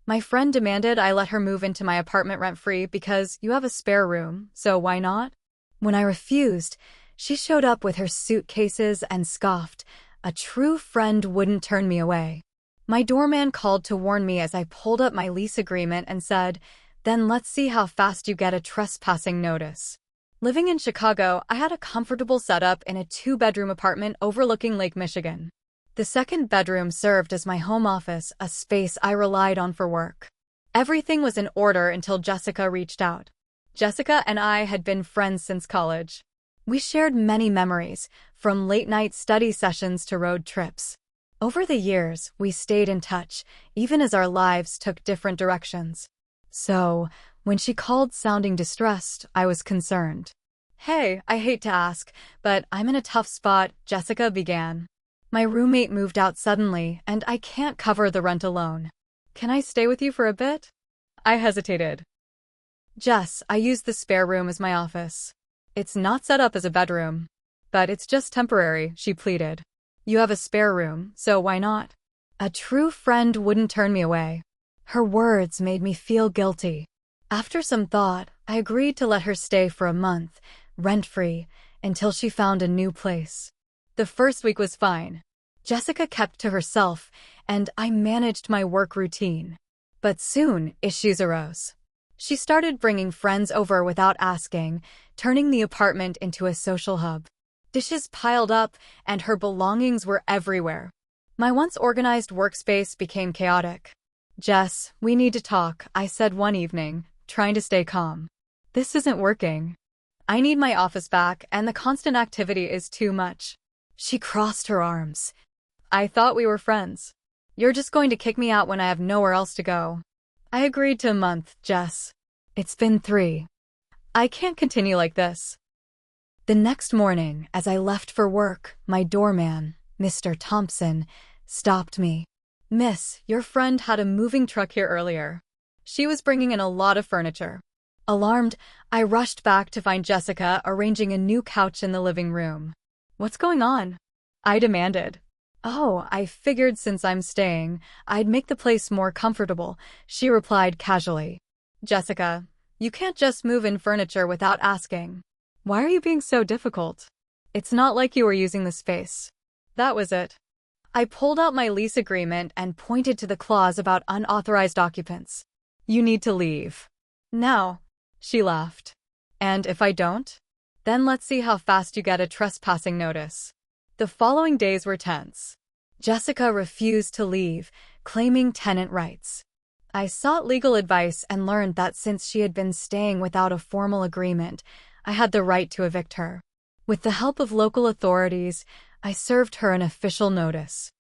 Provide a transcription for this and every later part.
My friend demanded I let her move into my apartment rent-free because you have a spare room, so why not? When I refused, she showed up with her suitcases and scoffed. A true friend wouldn't turn me away. My doorman called to warn me as I pulled up my lease agreement and said, "Then let's see how fast you get a trespassing notice." Living in Chicago, I had a comfortable setup in a 2-bedroom apartment overlooking Lake Michigan. The second bedroom served as my home office, a space I relied on for work. Everything was in order until Jessica reached out. Jessica and I had been friends since college. We shared many memories, from late-night study sessions to road trips. Over the years, we stayed in touch, even as our lives took different directions. So, when she called sounding distressed, I was concerned. "Hey, I hate to ask, but I'm in a tough spot," Jessica began. "My roommate moved out suddenly, and I can't cover the rent alone. Can I stay with you for a bit?" I hesitated. "Jess, I use the spare room as my office. It's not set up as a bedroom. But it's just temporary," she pleaded. "You have a spare room, so why not?" A true friend wouldn't turn me away. Her words made me feel guilty. After some thought, I agreed to let her stay for a month, rent-free, until she found a new place. The first week was fine. Jessica kept to herself, and I managed my work routine. But soon, issues arose. She started bringing friends over without asking, turning the apartment into a social hub. Dishes piled up, and her belongings were everywhere. My once organized workspace became chaotic. "Jess, we need to talk," I said one evening, trying to stay calm. "This isn't working. I need my office back, and the constant activity is too much." She crossed her arms. "I thought we were friends. You're just going to kick me out when I have nowhere else to go." I agreed to a month, Jess. It's been 3. I can't continue like this. The next morning, as I left for work, my doorman, Mr. Thompson, stopped me. "Miss, your friend had a moving truck here earlier. She was bringing in a lot of furniture." Alarmed, I rushed back to find Jessica arranging a new couch in the living room. "What's going on?" I demanded. "Oh, I figured since I'm staying, I'd make the place more comfortable," she replied casually. "Jessica, you can't just move in furniture without asking. Why are you being so difficult? It's not like you were using the space." That was it. I pulled out my lease agreement and pointed to the clause about unauthorized occupants. "You need to leave now," she laughed. "And if I don't? Then let's see how fast you get a trespassing notice." The following days were tense. Jessica refused to leave, claiming tenant rights. I sought legal advice and learned that since she had been staying without a formal agreement, I had the right to evict her. With the help of local authorities, I served her an official notice.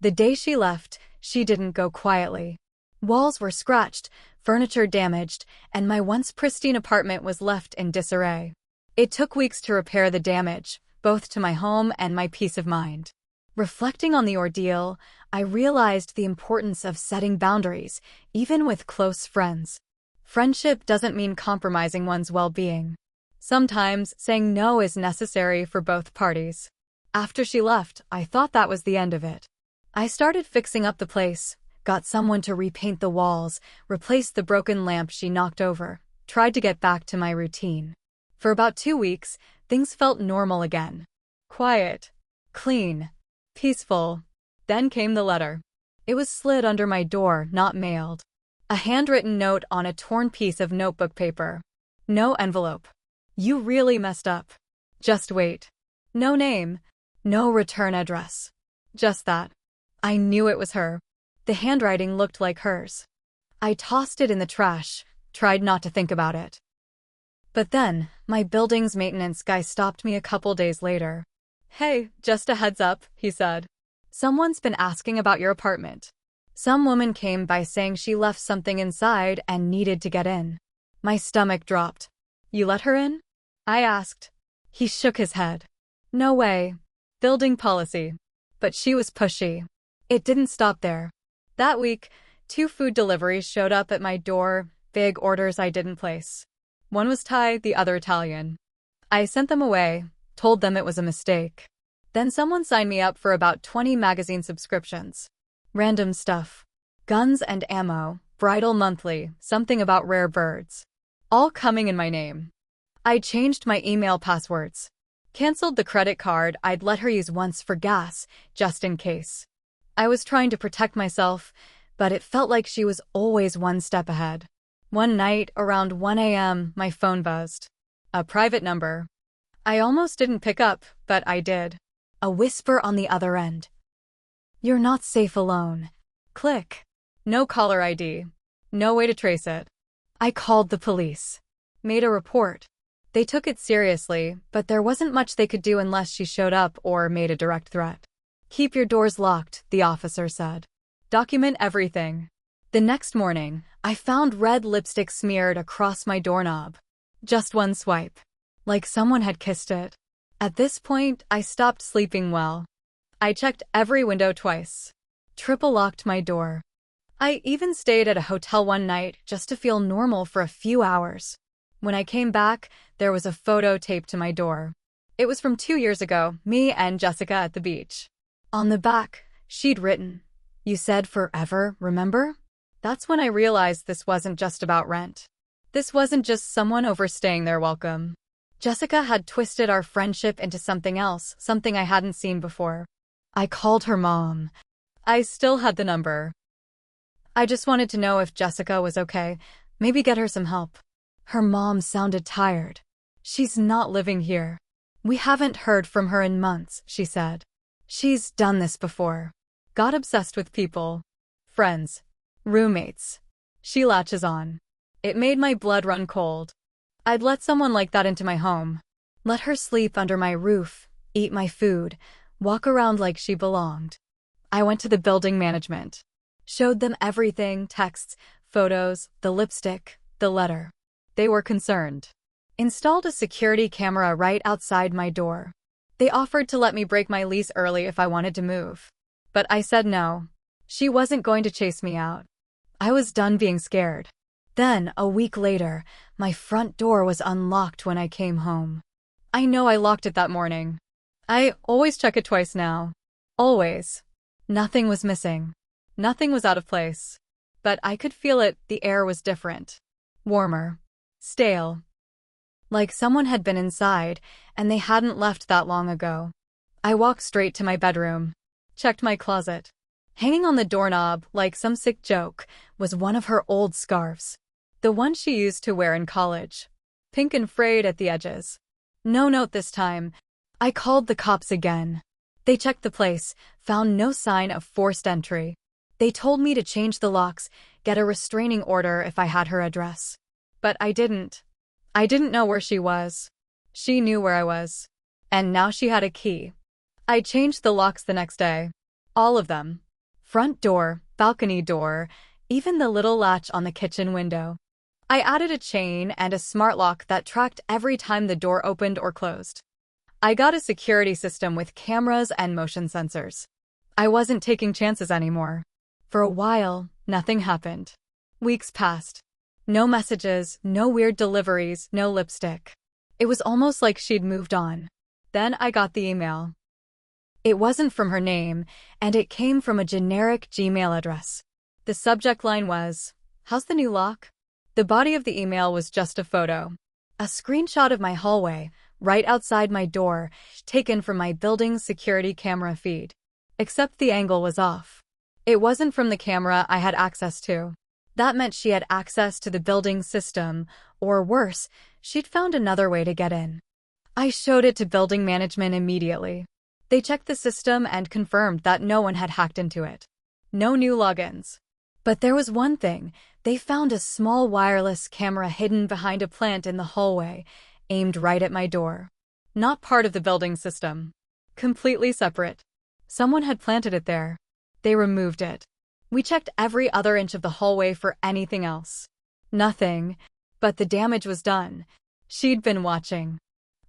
The day she left, she didn't go quietly. Walls were scratched, furniture damaged, and my once pristine apartment was left in disarray. It took weeks to repair the damage, both to my home and my peace of mind. Reflecting on the ordeal, I realized the importance of setting boundaries, even with close friends. Friendship doesn't mean compromising one's well-being. Sometimes saying no is necessary for both parties. After she left, I thought that was the end of it. I started fixing up the place, got someone to repaint the walls, replaced the broken lamp she knocked over, tried to get back to my routine. For about 2 weeks, things felt normal again. Quiet, clean, peaceful. Then came the letter. It was slid under my door, not mailed. A handwritten note on a torn piece of notebook paper. No envelope. "You really messed up. Just wait." No name. No return address. Just that. I knew it was her. The handwriting looked like hers. I tossed it in the trash, tried not to think about it. But then, my building's maintenance guy stopped me a couple days later. "Hey, just a heads up," he said. "Someone's been asking about your apartment. Some woman came by saying she left something inside and needed to get in." My stomach dropped. "You let her in?" I asked. He shook his head. "No way. Building policy." But she was pushy. It didn't stop there. That week, 2 food deliveries showed up at my door, big orders I didn't place. One was Thai, the other Italian. I sent them away, told them it was a mistake. Then someone signed me up for about 20 magazine subscriptions. Random stuff. Guns and ammo, bridal monthly, something about rare birds. All coming in my name. I changed my email passwords. Cancelled the credit card I'd let her use once for gas, just in case. I was trying to protect myself, but it felt like she was always one step ahead. One night, around 1 a.m., my phone buzzed. A private number. I almost didn't pick up, but I did. A whisper on the other end. "You're not safe alone." Click. No caller ID. No way to trace it. I called the police. Made a report. They took it seriously, but there wasn't much they could do unless she showed up or made a direct threat. "Keep your doors locked," the officer said. "Document everything." The next morning, I found red lipstick smeared across my doorknob. Just one swipe. Like someone had kissed it. At this point, I stopped sleeping well. I checked every window twice. Triple locked my door. I even stayed at a hotel one night just to feel normal for a few hours. When I came back, there was a photo taped to my door. It was from 2 years ago, me and Jessica at the beach. On the back, she'd written, "You said forever, remember?" That's when I realized this wasn't just about rent. This wasn't just someone overstaying their welcome. Jessica had twisted our friendship into something else, something I hadn't seen before. I called her mom. I still had the number. I just wanted to know if Jessica was okay, maybe get her some help. Her mom sounded tired. "She's not living here. We haven't heard from her in months," she said. "She's done this before. Got obsessed with people. Friends. Roommates. She latches on." It made my blood run cold. I'd let someone like that into my home. Let her sleep under my roof, eat my food, walk around like she belonged. I went to the building management. Showed them everything, texts, photos, the lipstick, the letter. They were concerned. Installed a security camera right outside my door. They offered to let me break my lease early if I wanted to move. But I said no. She wasn't going to chase me out. I was done being scared. Then, a week later, my front door was unlocked when I came home. I know I locked it that morning. I always check it twice now. Always. Nothing was missing. Nothing was out of place. But I could feel it, the air was different. Warmer. Stale. Like someone had been inside, and they hadn't left that long ago. I walked straight to my bedroom. Checked my closet. Hanging on the doorknob, like some sick joke, was one of her old scarves. The one she used to wear in college. Pink and frayed at the edges. No note this time. I called the cops again. They checked the place, found no sign of forced entry. They told me to change the locks, get a restraining order if I had her address. But I didn't. I didn't know where she was. She knew where I was. And now she had a key. I changed the locks the next day. All of them. Front door, balcony door, even the little latch on the kitchen window. I added a chain and a smart lock that tracked every time the door opened or closed. I got a security system with cameras and motion sensors. I wasn't taking chances anymore. For a while, nothing happened. Weeks passed. No messages, no weird deliveries, no lipstick. It was almost like she'd moved on. Then I got the email. It wasn't from her name, and it came from a generic Gmail address. The subject line was, "How's the new lock?" The body of the email was just a photo. A screenshot of my hallway, right outside my door, taken from my building's security camera feed. Except the angle was off. It wasn't from the camera I had access to. That meant she had access to the building system, or worse, she'd found another way to get in. I showed it to building management immediately. They checked the system and confirmed that no one had hacked into it. No new logins. But there was one thing. They found a small wireless camera hidden behind a plant in the hallway, aimed right at my door. Not part of the building system. Completely separate. Someone had planted it there. They removed it. We checked every other inch of the hallway for anything else. Nothing. But the damage was done. She'd been watching.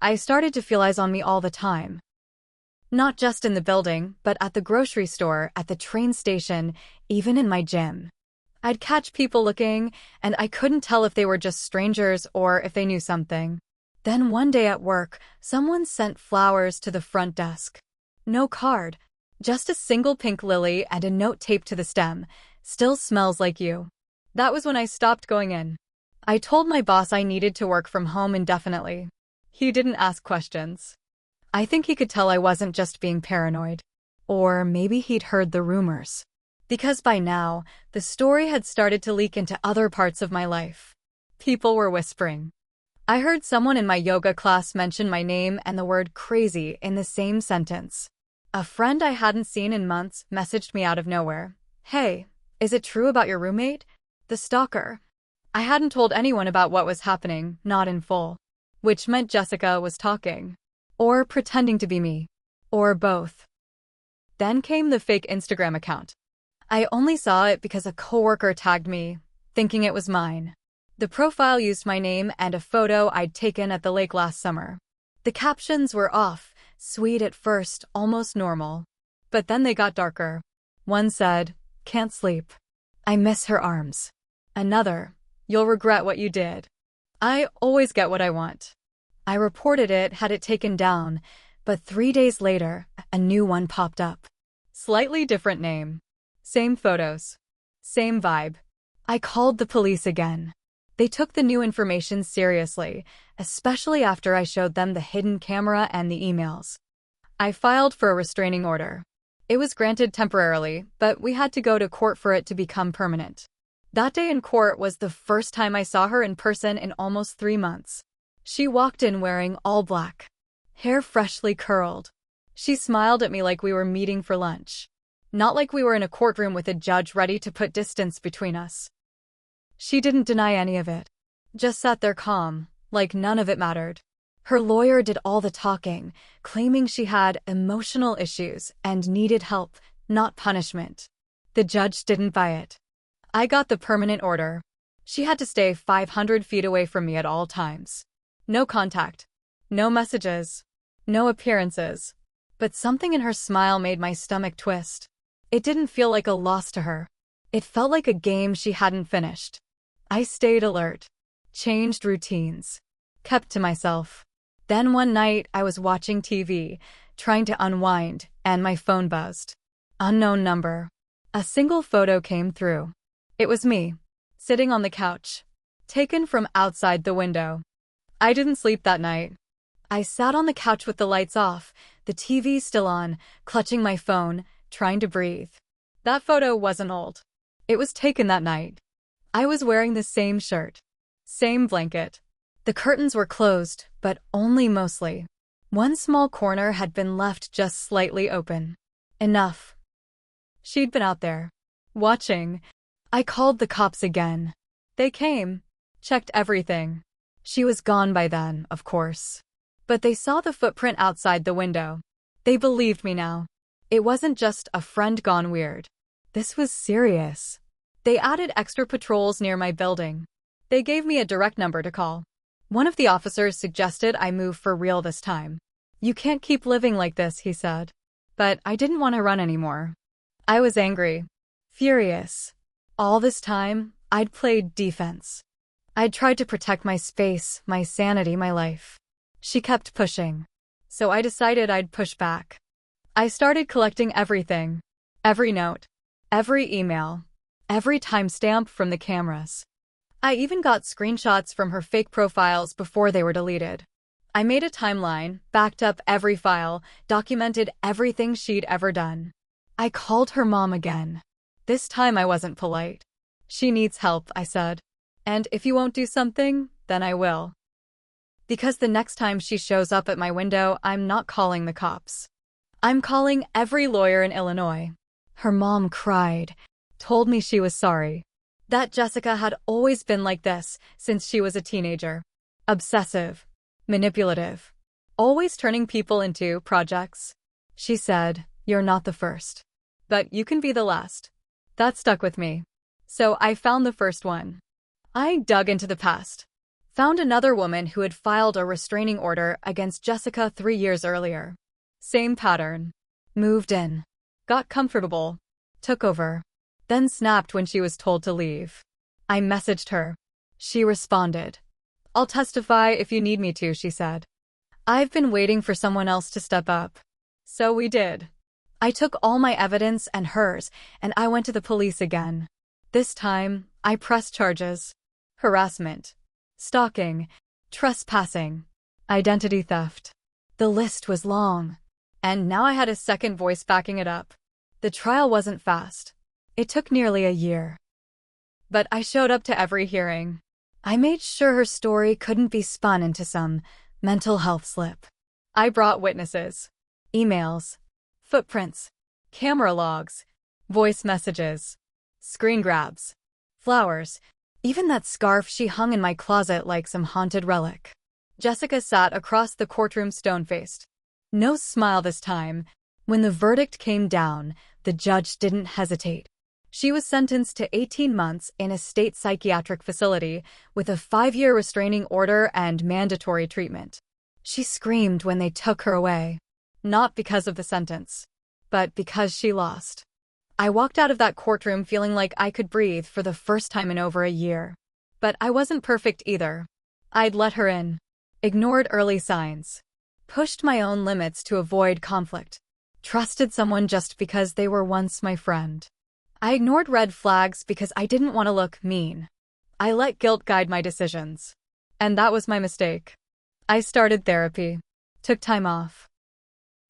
I started to feel eyes on me all the time. Not just in the building, but at the grocery store, at the train station, even in my gym. I'd catch people looking, and I couldn't tell if they were just strangers or if they knew something. Then one day at work, someone sent flowers to the front desk. No card. Just a single pink lily and a note taped to the stem, Still smells like you. That was when I stopped going in. I told my boss I needed to work from home indefinitely. He didn't ask questions. I think he could tell I wasn't just being paranoid. Or maybe he'd heard the rumors. Because by now, the story had started to leak into other parts of my life. People were whispering. I heard someone in my yoga class mention my name and the word crazy in the same sentence. A friend I hadn't seen in months messaged me out of nowhere. Hey, is it true about your roommate? The stalker. I hadn't told anyone about what was happening, not in full. Which meant Jessica was talking. Or pretending to be me. Or both. Then came the fake Instagram account. I only saw it because a coworker tagged me, thinking it was mine. The profile used my name and a photo I'd taken at the lake last summer. The captions were off, sweet at first, almost normal. But then they got darker. One said, "Can't sleep. I miss her arms." Another, "You'll regret what you did." I always get what I want. I reported it, had it taken down, but 3 days later, a new one popped up. Slightly different name. Same photos. Same vibe. I called the police again. They took the new information seriously, especially after I showed them the hidden camera and the emails. I filed for a restraining order. It was granted temporarily, but we had to go to court for it to become permanent. That day in court was the first time I saw her in person in almost 3 months. She walked in wearing all black, hair freshly curled. She smiled at me like we were meeting for lunch. Not like we were in a courtroom with a judge ready to put distance between us. She didn't deny any of it. Just sat there calm, like none of it mattered. Her lawyer did all the talking, claiming she had emotional issues and needed help, not punishment. The judge didn't buy it. I got the permanent order. She had to stay 500 feet away from me at all times. No contact. No messages. No appearances. But something in her smile made my stomach twist. It didn't feel like a loss to her. It felt like a game she hadn't finished. I stayed alert. Changed routines. Kept to myself. Then one night, I was watching TV, trying to unwind, and my phone buzzed. Unknown number. A single photo came through. It was me, sitting on the couch, taken from outside the window. I didn't sleep that night. I sat on the couch with the lights off, the TV still on, clutching my phone, trying to breathe. That photo wasn't old. It was taken that night. I was wearing the same shirt. Same blanket. The curtains were closed, but only mostly. One small corner had been left just slightly open. Enough. She'd been out there, watching. I called the cops again. They came, checked everything. She was gone by then, of course. But they saw the footprint outside the window. They believed me now. It wasn't just a friend gone weird. This was serious. They added extra patrols near my building. They gave me a direct number to call. One of the officers suggested I move for real this time. "You can't keep living like this," he said. But I didn't want to run anymore. I was angry. Furious. All this time, I'd played defense. I'd tried to protect my space, my sanity, my life. She kept pushing. So I decided I'd push back. I started collecting everything. Every note. Every email. Every timestamp from the cameras. I even got screenshots from her fake profiles before they were deleted. I made a timeline, backed up every file, documented everything she'd ever done. I called her mom again. This time I wasn't polite. "She needs help," I said. "And if you won't do something, then I will." Because the next time she shows up at my window, I'm not calling the cops. I'm calling every lawyer in Illinois. Her mom cried, told me she was sorry. That Jessica had always been like this since she was a teenager. Obsessive. Manipulative. Always turning people into projects. She said, "You're not the first. But you can be the last." That stuck with me. So I found the first one. I dug into the past. Found another woman who had filed a restraining order against Jessica 3 years earlier. Same pattern. Moved in. Got comfortable. Took over. Then snapped when she was told to leave. I messaged her. She responded. "I'll testify if you need me to," she said. "I've been waiting for someone else to step up." So we did. I took all my evidence and hers, and I went to the police again. This time, I pressed charges. Harassment, stalking, trespassing, identity theft. The list was long. And now I had a second voice backing it up. The trial wasn't fast. It took nearly a year. But I showed up to every hearing. I made sure her story couldn't be spun into some mental health slip. I brought witnesses, emails, footprints, camera logs, voice messages, screen grabs, flowers, even that scarf she hung in my closet like some haunted relic. Jessica sat across the courtroom stone-faced. No smile this time. When the verdict came down, the judge didn't hesitate. She was sentenced to 18 months in a state psychiatric facility with a 5-year restraining order and mandatory treatment. She screamed when they took her away. Not because of the sentence, but because she lost. I walked out of that courtroom feeling like I could breathe for the first time in over a year. But I wasn't perfect either. I'd let her in, ignored early signs, pushed my own limits to avoid conflict, trusted someone just because they were once my friend. I ignored red flags because I didn't want to look mean. I let guilt guide my decisions. And that was my mistake. I started therapy, took time off,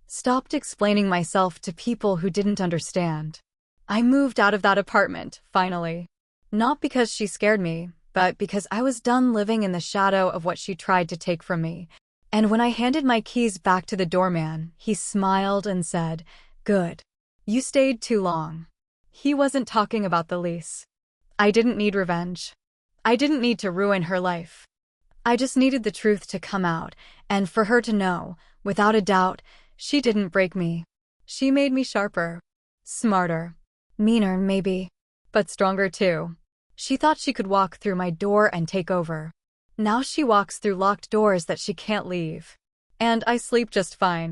stopped explaining myself to people who didn't understand. I moved out of that apartment, finally. Not because she scared me, but because I was done living in the shadow of what she tried to take from me. And when I handed my keys back to the doorman, he smiled and said, "Good. You stayed too long." He wasn't talking about the lease. I didn't need revenge. I didn't need to ruin her life. I just needed the truth to come out, and for her to know, without a doubt, she didn't break me. She made me sharper, smarter, meaner maybe, but stronger too. She thought she could walk through my door and take over. Now she walks through locked doors that she can't leave. And I sleep just fine.